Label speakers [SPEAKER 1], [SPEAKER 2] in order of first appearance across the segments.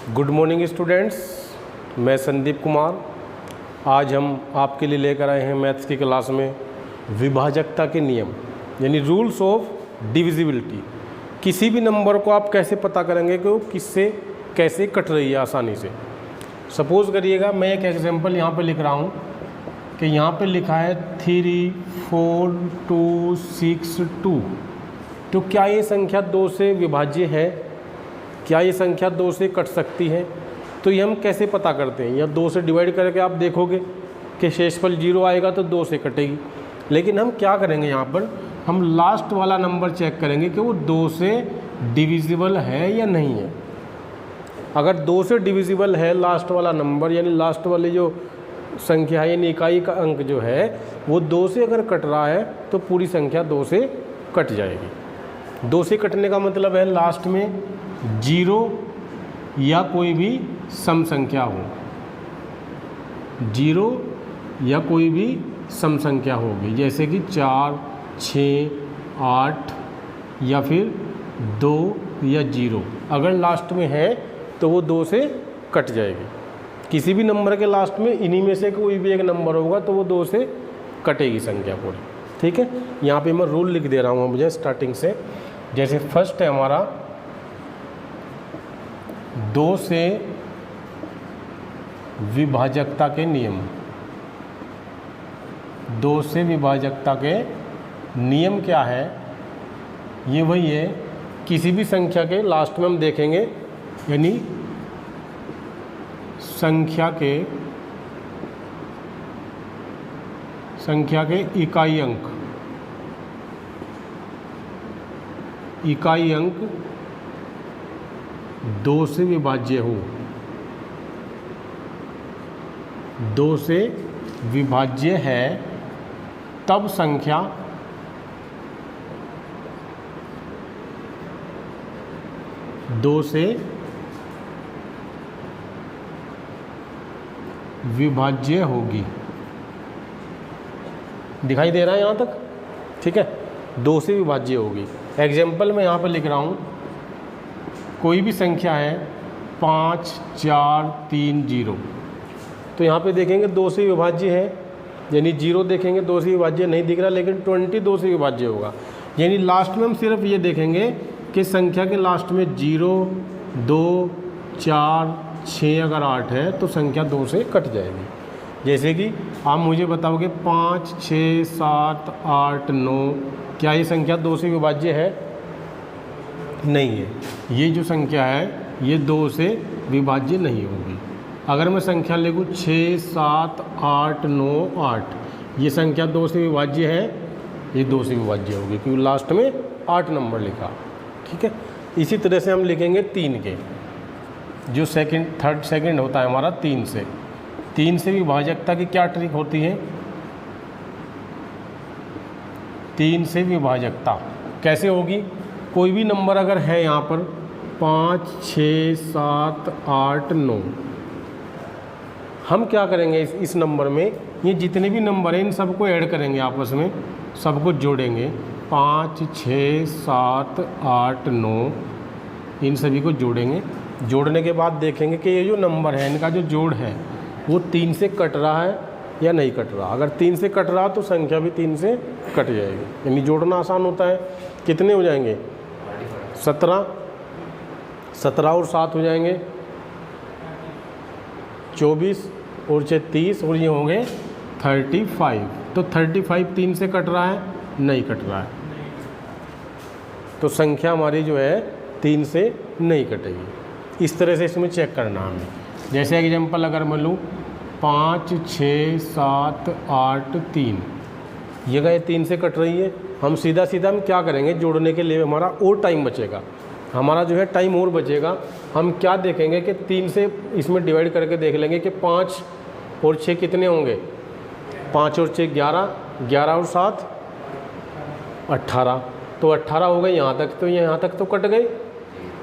[SPEAKER 1] Good morning students, मैं संदीप कुमार। आज हम आपके लिए लेकर आए हैं मैथ्स की क्लास में विभाजकता के नियम यानी रूल्स ऑफ डिविजिबिलिटी। किसी भी नंबर को आप कैसे पता करेंगे कि वो किससे कैसे कट रही है आसानी से। सपोज़ करिएगा मैं एक एग्जांपल यहाँ पे लिख रहा हूँ कि यहाँ पे लिखा है 3, 4, 2, 6, 2। तो क्या ये संख्या 2 से विभाज्य है? क्या ये संख्या 2 से कट सकती है? तो ये हम कैसे पता करते हैं? या 2 से डिवाइड करके आप देखोगे कि शेषफल 0 आएगा तो 2 से कटेगी। लेकिन हम क्या करेंगे, यहाँ पर हम लास्ट वाला नंबर चेक करेंगे कि वो 2 से डिविजिबल है या नहीं है। अगर 2 से डिविजिबल है लास्ट वाला नंबर, यानी लास्ट वाली जो संख्या है यानी इकाई का अंक जो है वो 2 से अगर कट रहा है तो पूरी संख्या 2 से कट जाएगी। 2 से कटने का मतलब है लास्ट में 0 या कोई भी सम संख्या हो, 0 या कोई भी सम संख्या होगी, जैसे कि 4, 6, 8 या फिर 2 या 0 अगर लास्ट में है तो वो 2 से कट जाएगी। किसी भी नंबर के लास्ट में इन्हीं में से कोई भी एक नंबर होगा तो वो 2 से कटेगी संख्या पूरी। ठीक है, यहाँ पे मैं रूल लिख दे रहा हूँ मुझे स्टार्टिंग से। जैसे फर्स्ट है हमारा 2 से विभाजकता के नियम। 2 से विभाजकता के नियम क्या है? ये वही है, किसी भी संख्या के लास्ट में हम देखेंगे यानी संख्या के इकाई अंक 2 से विभाज्य हो। 2 से विभाज्य है तब संख्या दो से विभाज्य होगी। दिखाई दे रहा है यहाँ तक? ठीक है, 2 से विभाज्य होगी। एग्जाम्पल मैं यहाँ पर लिख रहा हूँ, कोई भी संख्या है 5, 4, 3, 0। तो यहाँ पे देखेंगे 2 से विभाज्य है, यानी 0 देखेंगे 2 से विभाज्य नहीं दिख रहा, लेकिन 20 2 से विभाज्य होगा। यानी लास्ट में हम सिर्फ ये देखेंगे कि संख्या के लास्ट में 0, 2, 4, 6 अगर 8 है तो संख्या 2 से कट जाएगी। जैसे कि आप मुझे बताओगे 5, 6, 7, 8, 9, क्या ये संख्या 2 से विभाज्य है? नहीं है। ये जो संख्या है ये 2 से विभाज्य नहीं होगी। अगर मैं संख्या लिखूँ 6, 7, 8, 9, 8, ये संख्या 2 से विभाज्य है, ये 2 से विभाज्य होगी क्योंकि लास्ट में 8 नंबर लिखा। ठीक है, इसी तरह से हम लिखेंगे 3 के, जो थर्ड सेकंड होता है हमारा 3 से। 3 से विभाजकता की क्या ट्रिक होती है? 3 से विभाजकता कैसे होगी? कोई भी नंबर अगर है यहाँ पर 5, 6, 7, 8, 9, हम क्या करेंगे इस नंबर में, ये जितने भी नंबर हैं इन सबको ऐड करेंगे, आपस में सबको जोड़ेंगे। 5, 6, 7, 8, 9 इन सभी को जोड़ेंगे। जोड़ने के बाद देखेंगे कि ये जो नंबर है इनका जो जोड़ है वो 3 से कट रहा है या नहीं कट रहा। अगर 3 से कट रहा तो संख्या भी 3 से कट जाएगी। यानी जोड़ना आसान होता है। कितने हो जाएंगे? 17 और 7 हो जाएंगे 24 और 6 30 और ये होंगे 35। तो 35 3 से कट रहा है? नहीं कट रहा है। तो संख्या हमारी जो है 3 से नहीं कटेगी। इस तरह से इसमें चेक करना हमें। जैसे एग्जांपल अगर मैं लूँ 5, 6, 7, 8, 3, ये गए 3 से कट रही है। हम सीधा हम क्या करेंगे, जोड़ने के लिए हमारा और टाइम बचेगा, हमारा जो है टाइम और बचेगा। हम क्या देखेंगे कि 3 से इसमें डिवाइड करके देख लेंगे कि 5 और 6 कितने होंगे। 5 और 6 11, 11 और 7 18, तो 18 हो गए यहाँ तक। तो यहाँ तक तो कट गए।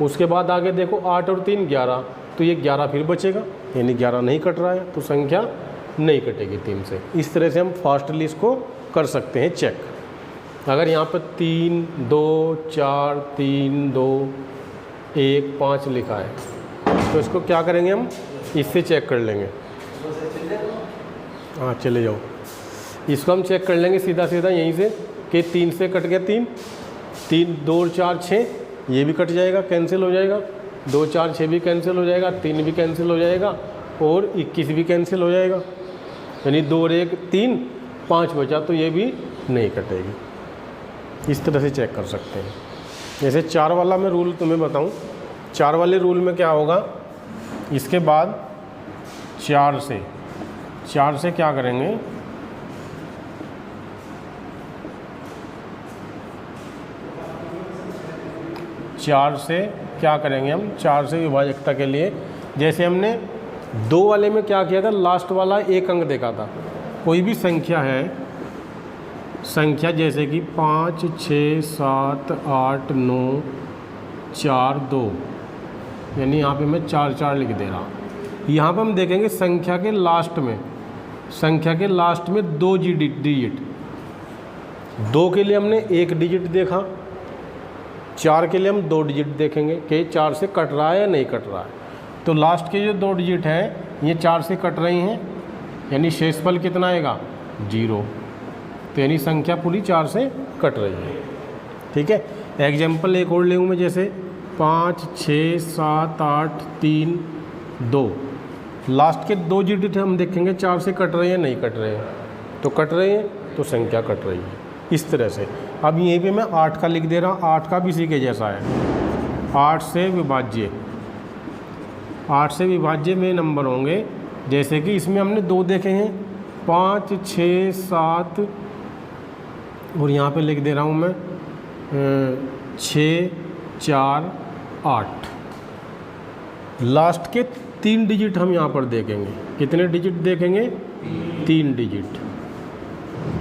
[SPEAKER 1] उसके बाद आगे देखो 8 और 3 11, तो ये 11 फिर बचेगा, यानी 11 नहीं कट रहा है, तो संख्या नहीं कटेगी 3 से। इस तरह से हम फास्टली इसको कर सकते हैं चेक। अगर यहाँ पर 3, 2, 4, 3, 2, 1, 5 लिखा है तो इसको क्या करेंगे हम, इससे चेक कर लेंगे। हाँ चले जाओ, इसको हम चेक कर लेंगे सीधा सीधा यहीं से कि 3 से कट गया 3, 3 2 4 6, ये भी कट जाएगा, कैंसिल हो जाएगा, 2 4 6 भी कैंसिल हो जाएगा, 3 भी कैंसिल हो जाएगा और 21 भी कैंसिल हो जाएगा, यानी 2 और 1 3, 5 बचा तो ये भी नहीं कटेगी। इस तरह से चेक कर सकते हैं। जैसे 4 वाला मैं रूल तुम्हें बताऊं, 4 वाले रूल में क्या होगा, इसके बाद 4 से क्या करेंगे, 4 से क्या करेंगे हम, 4 से विभाजकता के लिए जैसे हमने 2 वाले में क्या किया था, लास्ट वाला एक अंक देखा था। कोई भी संख्या है, संख्या जैसे कि 5 6 7 8 9 4 2, यानी यहाँ पे मैं 4 4 लिख दे रहा हूँ। यहाँ पे हम देखेंगे संख्या के लास्ट में 2 डिजिट, 2 के लिए हमने 1 डिजिट देखा, 4 के लिए हम 2 डिजिट देखेंगे कि 4 से कट रहा है या नहीं कट रहा है। तो लास्ट के जो 2 डिजिट हैं ये 4 से कट रही हैं, यानी शेषफल कितना आएगा 0, तो यानी संख्या पूरी 4 से कट रही है। ठीक है, एग्जाम्पल एक और ले मैं, जैसे 5 6 7 8 3 2, लास्ट के 2 डिजिट हम देखेंगे 4 से कट रहे हैं नहीं कट रहे हैं, तो कट रहे हैं तो संख्या कट रही है। इस तरह से अब यहीं पे मैं 8 का लिख दे रहा हूँ, 8 का भी इसी के जैसा है, 8 से विभाज्य में नंबर होंगे, जैसे कि इसमें हमने 2 देखे हैं, 5 6 7 और यहाँ पे लिख दे रहा हूँ मैं 6 4 8। लास्ट के 3 डिजिट हम यहाँ पर देखेंगे, कितने डिजिट देखेंगे, 3 डिजिट,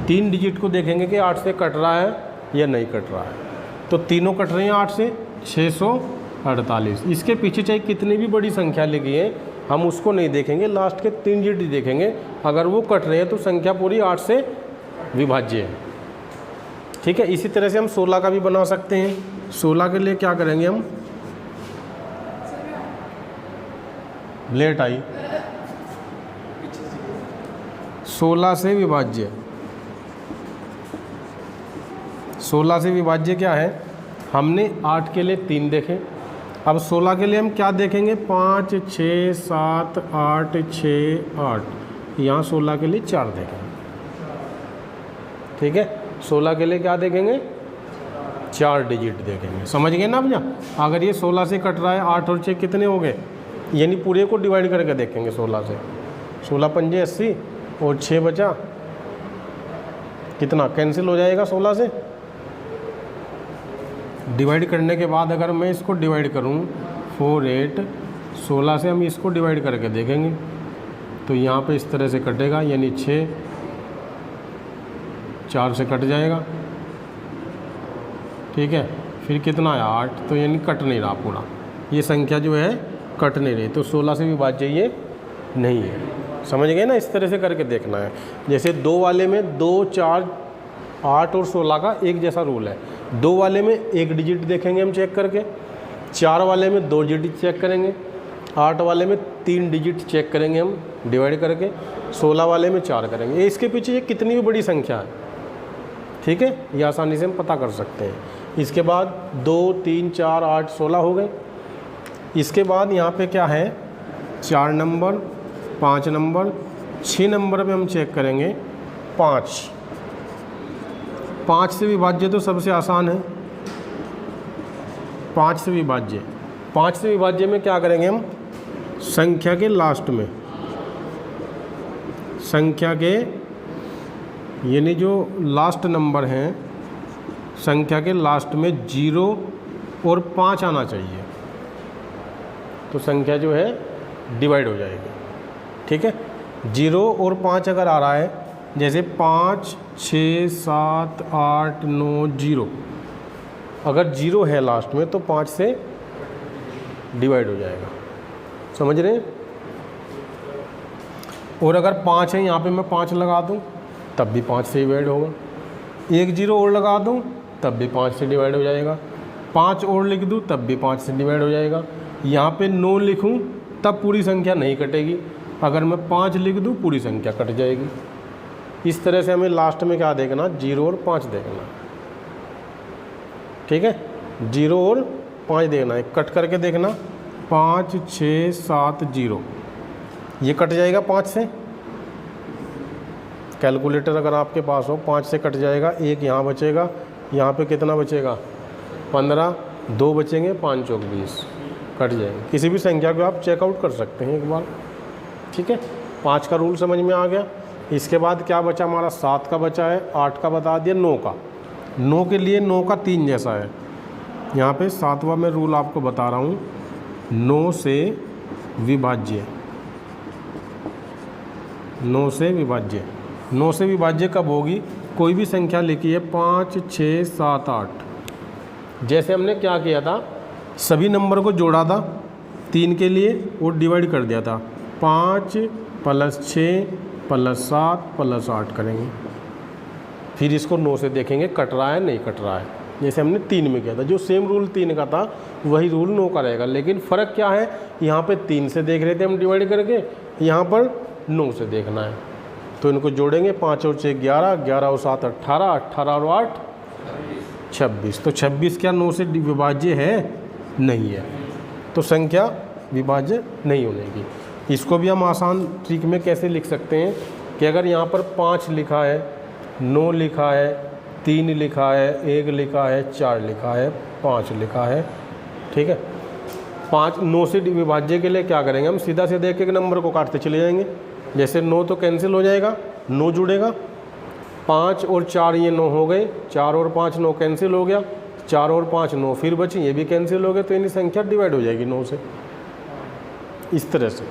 [SPEAKER 1] 3 डिजिट को देखेंगे कि 8 से कट रहा है या नहीं कट रहा है, तो तीनों कट रहे हैं 8 से, 648। इसके पीछे चाहे कितनी भी बड़ी संख्या लिखी है हम उसको नहीं देखेंगे, लास्ट के 3 डिजिट देखेंगे, अगर वो कट रहे हैं तो संख्या पूरी 8 से विभाज्य है। ठीक है, इसी तरह से हम 16 का भी बना सकते हैं। 16 के लिए क्या करेंगे हम, लेट आई, 16 से विभाज्य, 16 से विभाज्य क्या है, हमने 8 के लिए 3 देखे, अब 16 के लिए हम क्या देखेंगे, 5 6 7 8 6 8, यहाँ 16 के लिए 4 देखेंगे। ठीक है, 16 के लिए क्या देखेंगे, 4 डिजिट देखेंगे। समझ गए ना भैया, अगर ये 16 से कट रहा है, 8 और 6 कितने हो गए, यानी पूरे को डिवाइड करके देखेंगे 16 से, 16 पंजे 80 और 6 बचा, कितना कैंसिल हो जाएगा 16 से। डिवाइड करने के बाद अगर मैं इसको डिवाइड करूं 4 8, 16 से हम इसको डिवाइड करके देखेंगे तो यहाँ पे इस तरह से कटेगा, यानी 6 4 से कट जाएगा। ठीक है, फिर कितना आया 8, तो यानी कट नहीं रहा पूरा, ये संख्या जो है कट नहीं रही, तो 16 से विभाज्य ये नहीं है। समझ गए ना, इस तरह से करके देखना है। जैसे 2 वाले में 2 4 8 और 16 का एक जैसा रूल है। 2 वाले में 1 डिजिट देखेंगे हम चेक करके, 4 वाले में 2 डिजिट चेक करेंगे, 8 वाले में 3 डिजिट चेक करेंगे हम डिवाइड करके, 16 वाले में 4 करेंगे। इसके पीछे ये कितनी भी बड़ी संख्या है, ठीक है, ये आसानी से हम पता कर सकते हैं। इसके बाद 2 3 4 8 16 हो गए। इसके बाद यहाँ पे क्या है, 4 नंबर 5 नंबर 6 नंबर पे हम चेक करेंगे 5 से विभाज्य तो सबसे आसान है, 5 से विभाज्य। 5 से विभाज्य में क्या करेंगे हम, संख्या के लास्ट में, संख्या के यानी जो लास्ट नंबर हैं, संख्या के लास्ट में 0 और 5 आना चाहिए, तो संख्या जो है डिवाइड हो जाएगी। ठीक है, 0 और 5 अगर आ रहा है, जैसे 5 6 7 8 9 0, अगर 0 है लास्ट में तो 5 से डिवाइड हो जाएगा। समझ रहे हैं? और अगर 5 है, यहाँ पे मैं 5 लगा दूँ तब भी 5 से डिवाइड होगा, 1 0 और लगा दूँ तब भी 5 से डिवाइड हो जाएगा, 5 और लिख दूँ तब भी 5 से डिवाइड हो जाएगा। यहाँ पे 9 लिखूँ तब पूरी संख्या नहीं कटेगी। अगर मैं 5 लिख दूँ पूरी संख्या कट जाएगी। इस तरह से हमें लास्ट में क्या देखना, 0 और 5 देखना, ठीक है। 0 और 5 देखना है, कट करके देखना 5 6 7 0, ये कट जाएगा 5 से। कैलकुलेटर अगर आपके पास हो 5 से कट जाएगा, एक यहाँ बचेगा, यहाँ पे कितना बचेगा 15, 2 बचेंगे, 5 चौक 20, कट जाएंगे। किसी भी संख्या को आप चेकआउट कर सकते हैं एक बार, ठीक है। 5 का रूल समझ में आ गया। इसके बाद क्या बचा हमारा, 7 का बचा है, 8 का बता दिया, 9 का। 9 के लिए 9 का 3 जैसा है। यहाँ पे 7वां मैं रूल आपको बता रहा हूँ, 9 से विभाज्य। 9 से विभाज्य, 9 से विभाज्य कब होगी, कोई भी संख्या लिखी है 5 6 7 8। जैसे हमने क्या किया था, सभी नंबर को जोड़ा था 3 के लिए और डिवाइड कर दिया था, 5 + 6 + 7 + 8 करेंगे। फिर इसको 9 से देखेंगे कट रहा है नहीं कट रहा है, जैसे हमने 3 में किया था। जो सेम रूल 3 का था वही रूल 9 का रहेगा, लेकिन फ़र्क क्या है, यहाँ पे 3 से देख रहे थे हम डिवाइड करके, यहाँ पर 9 से देखना है। तो इनको जोड़ेंगे, 5 और 6 11, 11 और 7 18, 18 और 8 26। तो 26 क्या 9 से विभाज्य है? नहीं है, तो संख्या विभाज्य नहीं होने की। इसको भी हम आसान ट्रिक में कैसे लिख सकते हैं कि अगर यहाँ पर 5 लिखा है, 9 लिखा है, 3 लिखा है, 1 लिखा है, 4 लिखा है, 5 लिखा है, ठीक है। 5 9 से विभाज्य के लिए क्या करेंगे, हम सीधा सीधा एक एक नंबर को काटते चले जाएंगे। जैसे 9 तो कैंसिल हो जाएगा, 9 जुड़ेगा, 5 और 4 ये 9 हो गए, 4 और 5 9 कैंसिल हो गया, 4 और 5 9 फिर बची, ये भी कैंसिल हो गए, तो इनकी संख्या डिवाइड हो जाएगी 9 से, इस तरह से।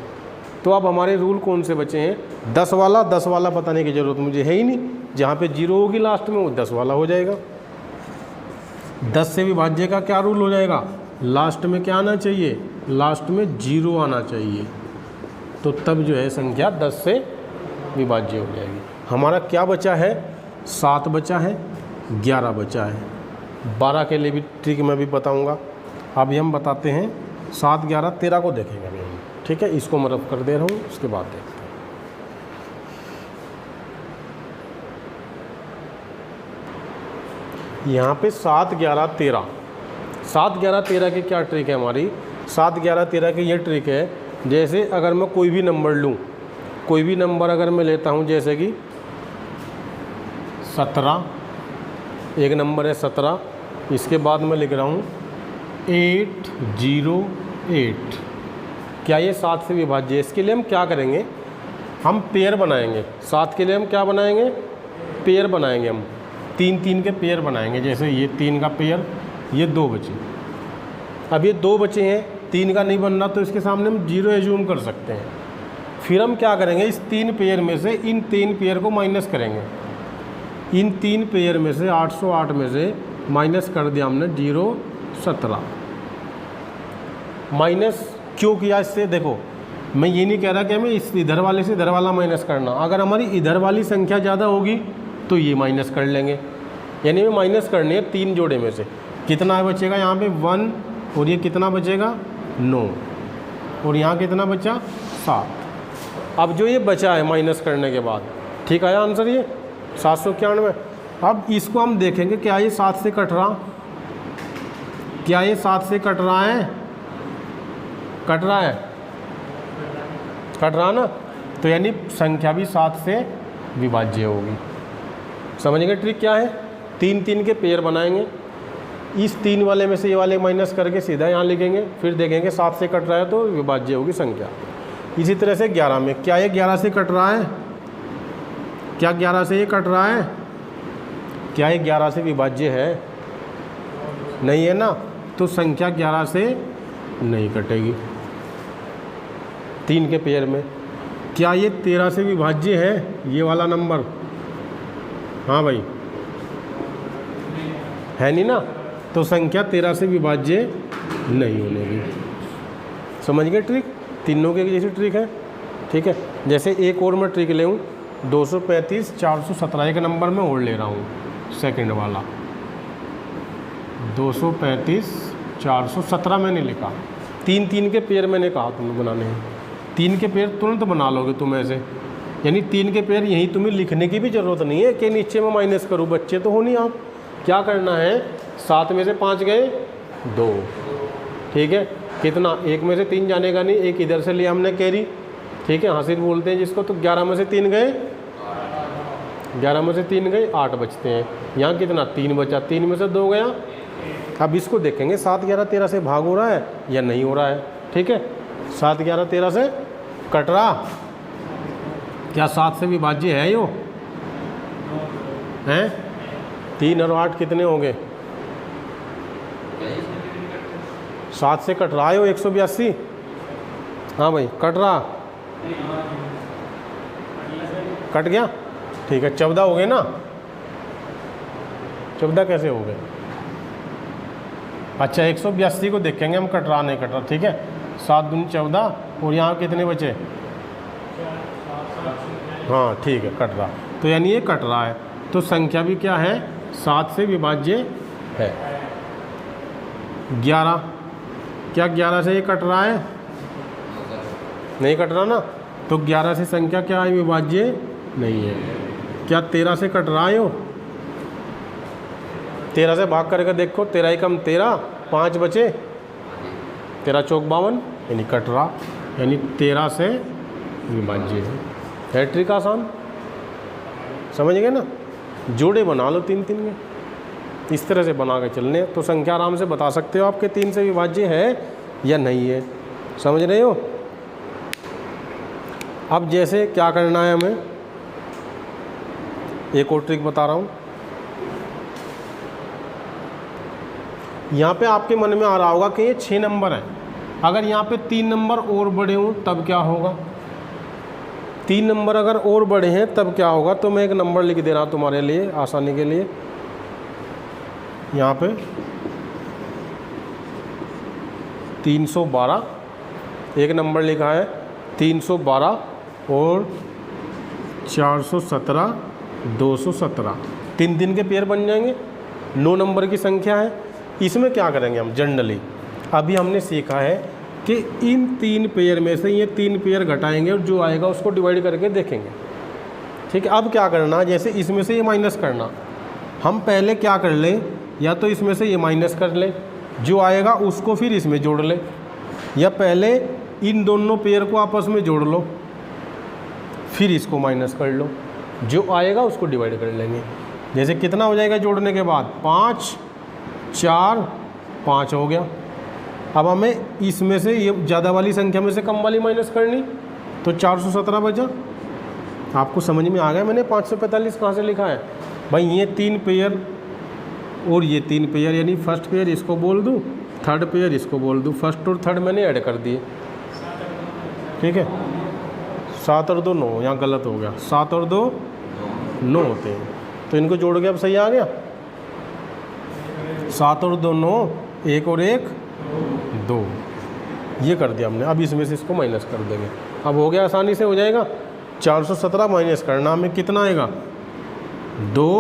[SPEAKER 1] तो अब हमारे रूल कौन से बचे हैं, 10 वाला बताने की ज़रूरत मुझे है ही नहीं, जहाँ पे 0 होगी लास्ट में वो 10 वाला हो जाएगा। 10 से विभाज्य का क्या रूल हो जाएगा, लास्ट में क्या आना चाहिए, लास्ट में 0 आना चाहिए, तो तब जो है संख्या 10 से विभाज्य हो जाएगी। हमारा क्या बचा है, 7 बचा है, 11 बचा है। 12 के लिए भी ट्रिक मैं भी बताऊंगा। अभी हम बताते हैं 7 11 13 को देखेंगे अभी हम, ठीक है। इसको मैं रफ कर दे रहा हूँ, उसके बाद देखते हैं। यहाँ पे 7 11 13, 7 11 13 की क्या ट्रिक है हमारी, 7 11 13 की ये ट्रिक है, जैसे अगर मैं कोई भी नंबर लूँ, कोई भी नंबर अगर मैं लेता हूँ, जैसे कि 17, एक नंबर है 17, इसके बाद मैं लिख रहा हूँ 808, क्या ये 7 से विभाज्य है? इसके लिए हम क्या करेंगे, हम पेयर बनाएंगे। 7 के लिए हम क्या बनाएंगे, पेयर बनाएंगे, हम 3 3 के पेयर बनाएंगे। जैसे ये 3 का पेयर, ये 2 बचे, अब ये 2 बचे हैं, 3 का नहीं बन रहा, तो इसके सामने हम 0 एज्यूम कर सकते हैं। फिर हम क्या करेंगे, इस 3 पेयर में से इन 3 पेयर को माइनस करेंगे। इन 3 पेयर में से 808 में से माइनस कर दिया हमने 0 17। माइनस क्यों किया, इससे देखो मैं ये नहीं कह रहा कि हमें इस इधर वाले से इधर वाला माइनस करना, अगर हमारी इधर वाली संख्या ज़्यादा होगी तो ये माइनस कर लेंगे, यानी हमें माइनस करनी है 3 जोड़े में से। कितना बचेगा यहाँ पे 1, और ये कितना बचेगा 9, और यहाँ कितना बचा 7। अब जो ये बचा है माइनस करने के बाद, ठीक आया आंसर ये 791। अब इसको हम देखेंगे, क्या ये 7 से कट रहा, क्या ये 7 से कट रहा है, कट रहा है, कट रहा ना, तो यानी संख्या भी 7 से विभाज्य होगी। समझ गए ट्रिक क्या है, 3 3 के पेयर बनाएंगे, इस 3 वाले में से ये वाले माइनस करके सीधा यहाँ लिखेंगे, फिर देखेंगे 7 से कट रहा है तो विभाज्य होगी संख्या। इसी तरह से 11 में, क्या ये 11 से कट रहा है, क्या 11 से ये कट रहा है, क्या ये 11 से विभाज्य है, नहीं है ना, तो संख्या 11 से नहीं कटेगी। 3 के पेयर में, क्या ये 13 से विभाज्य है, ये वाला नंबर, हाँ भाई है नहीं ना, तो संख्या 13 से विभाज्य नहीं होने की। समझ गए ट्रिक, तीनों के जैसी ट्रिक है, ठीक है। जैसे एक और मैं ट्रिक ले 235 417, एक नंबर में और ले रहा हूँ, सेकंड वाला 235 417 मैंने लिखा, तीन तीन के पेयर मैंने कहा तुम्हें बनाने हैं, 3 के पेयर तुरंत बना लोगे तुम ऐसे, यानी 3 के पेयर यहीं तुम्हें लिखने की भी ज़रूरत नहीं है कि नीचे में माइनस करूँ, बच्चे तो हो नहीं आप। क्या करना है, 7 में से 5 गए 2, ठीक है, कितना, 1 में से 3 जाने का नहीं, एक इधर से लिया हमने कैरी, ठीक है, हासिल बोलते हैं जिसको। तो 11 में से 3 गए, 11 में से 3 गए, 8 बचते हैं। यहाँ कितना, 3 बचा, 3 में से 2 गया। अब इसको देखेंगे 7 11 13 से भाग हो रहा है या नहीं हो रहा है, ठीक है। 7 11 13 से कट रहा, क्या 7 से विभाज्य है यो, हैं? 3 और 8 कितने होंगे, 7 से कट रहा है यो 182। हाँ भाई कट रहा, कट गया, ठीक है, 14 हो गए ना, 14 कैसे हो गए? अच्छा 182 को देखेंगे हम, कट रहा नहीं कट रहा, ठीक है। 7 दूनी 14 और यहाँ कितने बचे, हाँ ठीक है कट रहा, तो यानी ये कट रहा है, तो संख्या भी क्या है, 7 से विभाज्य है। 11, क्या 11 से ये कट रहा है, नहीं कट रहा ना, तो 11 से संख्या क्या है, विभाज्य नहीं है। क्या 13 से कट रहा है यो, 13 से भाग करके देखो, 13 ही कम 13, 5 बचे, 13 चौक 52, यानी कट रहा, यानी 13 से विभाज्य है। ट्रिक आसान, समझ गए ना, जोड़े बना लो 3 3 के, इस तरह से बना के चलने, तो संख्या आराम से बता सकते हो आपके 3 से विभाज्य है या नहीं है, समझ रहे हो। अब जैसे क्या करना है हमें, एक और ट्रिक बता रहा हूँ। यहाँ पे आपके मन में आ रहा होगा कि ये 6 नंबर है, अगर यहाँ पे 3 नंबर और बड़े हों तब क्या होगा, 3 नंबर अगर और बड़े हैं तब क्या होगा। तो मैं एक नंबर लिख दे रहा हूँ तुम्हारे लिए आसानी के लिए, यहाँ पे 312 एक नंबर लिखा है, 312 और 417 217, 3 3 के पेयर बन जाएंगे, 9 नंबर की संख्या है। इसमें क्या करेंगे हम जनरली, अभी हमने सीखा है कि इन 3 पेयर में से ये 3 पेयर घटाएंगे और जो आएगा उसको डिवाइड करके देखेंगे, ठीक है। अब क्या करना, जैसे इसमें से ये माइनस करना, हम पहले क्या कर लें, या तो इसमें से ये माइनस कर लें, जो आएगा उसको फिर इसमें जोड़ लें, या पहले इन दोनों पेयर को आपस में जोड़ लो, फिर इसको माइनस कर लो, जो आएगा उसको डिवाइड कर लेंगे। जैसे कितना हो जाएगा जोड़ने के बाद, 5 4 5 हो गया। अब हमें इसमें से ये ज़्यादा वाली संख्या में से कम वाली माइनस करनी, तो 417 बचा। आपको समझ में आ गया मैंने 545 कहाँ से लिखा है भाई, ये 3 पेयर और ये 3 पेयर, यानी फर्स्ट पेयर इसको बोल दूँ, थर्ड पेयर इसको बोल दूँ, फर्स्ट और थर्ड मैंने ऐड कर दिए, ठीक है। 7 और 2 9, यहाँ गलत हो गया, 7 और 2 9 होते हैं, तो इनको जोड़ के अब सही आ गया, 7 और 2 9, 1 और 1 2, ये कर दिया हमने। अब इसमें से इसको माइनस कर देंगे, अब हो गया, आसानी से हो जाएगा। 417 माइनस करना, हमें कितना आएगा, 2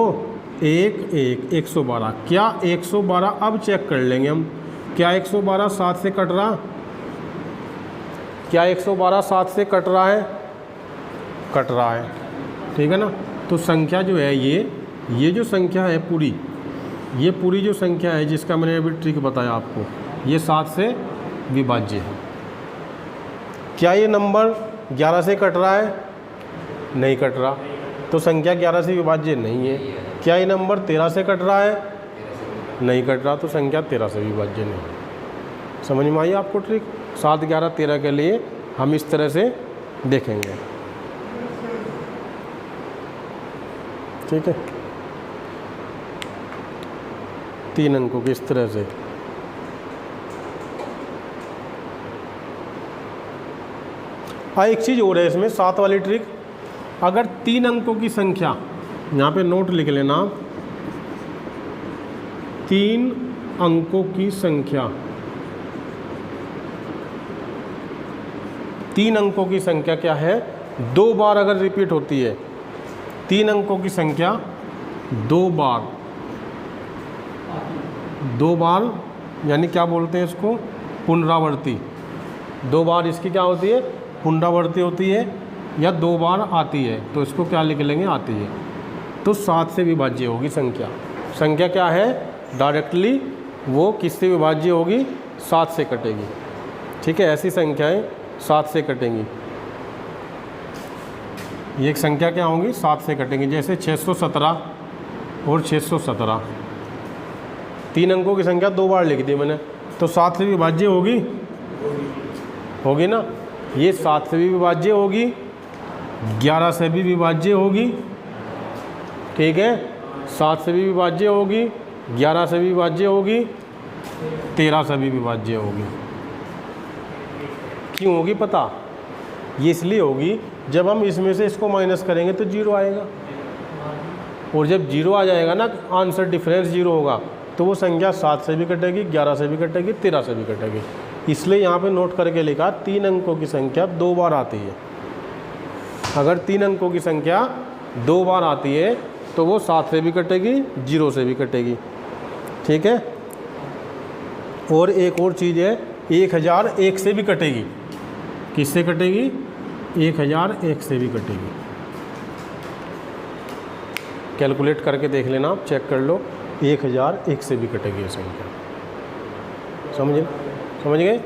[SPEAKER 1] 1 1 112। क्या 112, अब चेक कर लेंगे हम, क्या 112 7 से कट रहा, क्या 112 7 से कट रहा है, कट रहा है, ठीक है ना। तो संख्या जो है ये जो संख्या है पूरी, ये पूरी जो संख्या है जिसका मैंने अभी ट्रिक बताया आपको, ये 7 से विभाज्य है। क्या ये नंबर 11 से कट रहा है, नहीं कट रहा, तो संख्या 11 से विभाज्य नहीं है। क्या ये नंबर 13 से कट रहा है, नहीं कट रहा, तो संख्या 13 से विभाज्य नहीं। समझ में आई आपको ट्रिक। 7 11 13 के लिए हम इस तरह से देखेंगे, ठीक है, 3 अंकों की इस तरह से। हाँ एक चीज़ और है इसमें, 7 वाली ट्रिक, अगर 3 अंकों की संख्या, यहाँ पे नोट लिख लेना, 3 अंकों की संख्या, 3 अंकों की संख्या क्या है, 2 बार अगर रिपीट होती है, 3 अंकों की संख्या 2 बार यानी क्या बोलते हैं इसको, पुनरावर्ती, 2 बार इसकी क्या होती है, पुनरावृत्ति होती है या 2 बार आती है, तो इसको क्या लिख लेंगे, आती है। तो 7 से विभाज्य होगी संख्या। संख्या क्या है, डायरेक्टली वो किससे विभाज्य होगी, 7 से कटेगी। ठीक है, ऐसी संख्याएं 7 से कटेंगी। ये एक संख्या क्या होंगी, 7 से कटेंगी। जैसे 617 और 617, 3 अंकों की संख्या 2 बार लिख दी मैंने, तो 7 से विभाज्य होगी, होगी ना। ये 7 से भी विभाज्य होगी, 11 से भी विभाज्य होगी। ठीक है, 7 से भी विभाज्य होगी, 11 से भी विभाज्य होगी, 13 से भी विभाज्य होगी। क्यों होगी पता, ये इसलिए होगी जब हम इसमें से इसको माइनस करेंगे तो 0 आएगा, और जब 0 आ जाएगा ना, आंसर डिफरेंस 0 होगा, तो वो संख्या 7 से भी कटेगी, 11 से भी कटेगी, 13 से भी कटेगी। इसलिए यहाँ पे नोट करके लिखा 3 अंकों की संख्या 2 बार आती है। अगर 3 अंकों की संख्या 2 बार आती है तो वो 7 से भी कटेगी, 0 से भी कटेगी। ठीक है, और एक और चीज़ है, 1001 से भी कटेगी। किससे कटेगी, 1001 से भी कटेगी। कैलकुलेट करके देख लेना, आप चेक कर लो, 1001 से भी कटेगी ये संख्या। समझ गए?